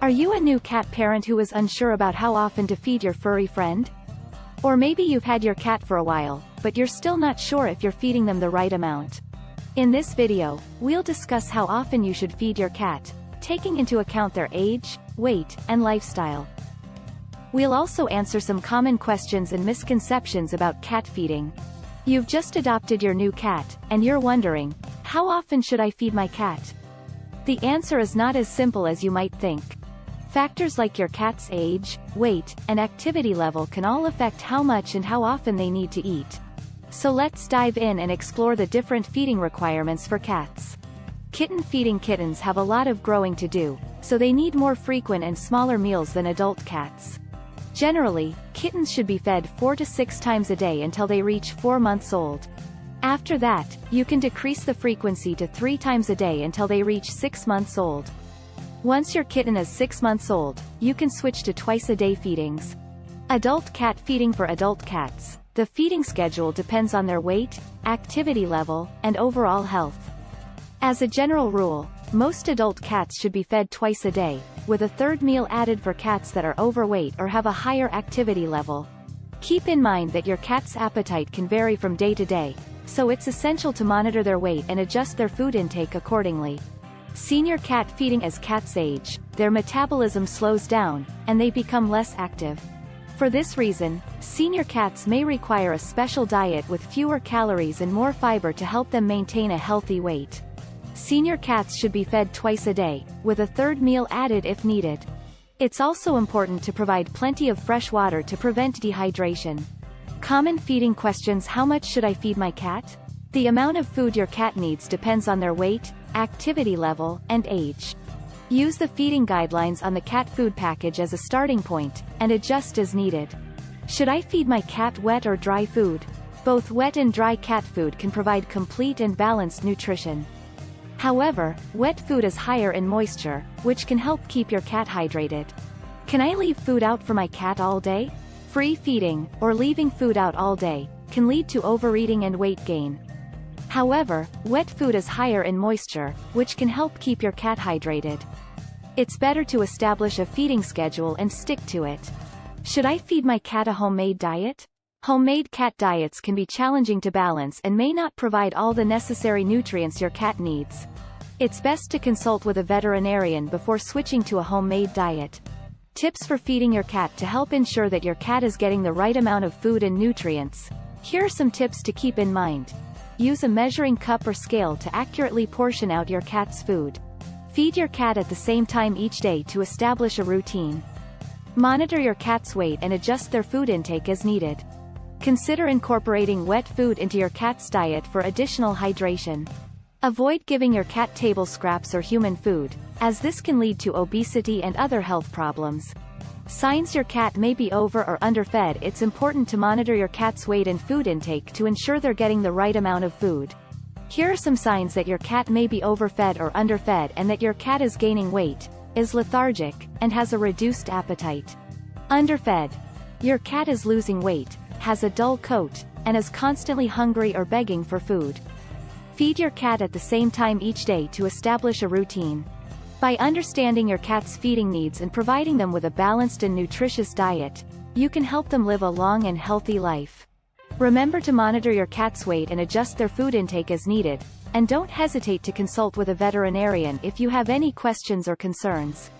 Are you a new cat parent who is unsure about how often to feed your furry friend? Or maybe you've had your cat for a while, but you're still not sure if you're feeding them the right amount. In this video, we'll discuss how often you should feed your cat, taking into account their age, weight, and lifestyle. We'll also answer some common questions and misconceptions about cat feeding. You've just adopted your new cat, and you're wondering, how often should I feed my cat? The answer is not as simple as you might think. Factors like your cat's age, weight, and activity level can all affect how much and how often they need to eat. So let's dive in and explore the different feeding requirements for cats. Kitten feeding. Kittens have a lot of growing to do, so they need more frequent and smaller meals than adult cats. Generally, kittens should be fed 4 to 6 times a day until they reach 4 months old. After that, you can decrease the frequency to 3 times a day until they reach 6 months old. Once your kitten is 6 months old, you can switch to twice-a-day feedings. Adult cat feeding. For adult cats, the feeding schedule depends on their weight, activity level, and overall health. As a general rule, most adult cats should be fed twice a day, with a third meal added for cats that are overweight or have a higher activity level. Keep in mind that your cat's appetite can vary from day to day, so it's essential to monitor their weight and adjust their food intake accordingly. Senior cat feeding. As cats age, their metabolism slows down, and they become less active. For this reason, senior cats may require a special diet with fewer calories and more fiber to help them maintain a healthy weight. Senior cats should be fed twice a day, with a third meal added if needed. It's also important to provide plenty of fresh water to prevent dehydration. Common feeding questions. How much should I feed my cat? The amount of food your cat needs depends on their weight, activity level, and age. Use the feeding guidelines on the cat food package as a starting point, and adjust as needed. Should I feed my cat wet or dry food? Both wet and dry cat food can provide complete and balanced nutrition. However, wet food is higher in moisture, which can help keep your cat hydrated. Can I leave food out for my cat all day? Free feeding, or leaving food out all day, can lead to overeating and weight gain. However, wet food is higher in moisture, which can help keep your cat hydrated. It's better to establish a feeding schedule and stick to it. Should I feed my cat a homemade diet? Homemade cat diets can be challenging to balance and may not provide all the necessary nutrients your cat needs. It's best to consult with a veterinarian before switching to a homemade diet. Tips for feeding your cat. To help ensure that your cat is getting the right amount of food and nutrients, here are some tips to keep in mind. Use a measuring cup or scale to accurately portion out your cat's food. Feed your cat at the same time each day to establish a routine. Monitor your cat's weight and adjust their food intake as needed. Consider incorporating wet food into your cat's diet for additional hydration. Avoid giving your cat table scraps or human food, as this can lead to obesity and other health problems. Signs your cat may be over or underfed. It's important to monitor your cat's weight and food intake to ensure they're getting the right amount of food. Here are some signs that your cat may be overfed or underfed and that your cat is gaining weight, is lethargic, and has a reduced appetite. Underfed. Your cat is losing weight, has a dull coat, and is constantly hungry or begging for food. Feed your cat at the same time each day to establish a routine. By understanding your cat's feeding needs and providing them with a balanced and nutritious diet, you can help them live a long and healthy life. Remember to monitor your cat's weight and adjust their food intake as needed, and don't hesitate to consult with a veterinarian if you have any questions or concerns.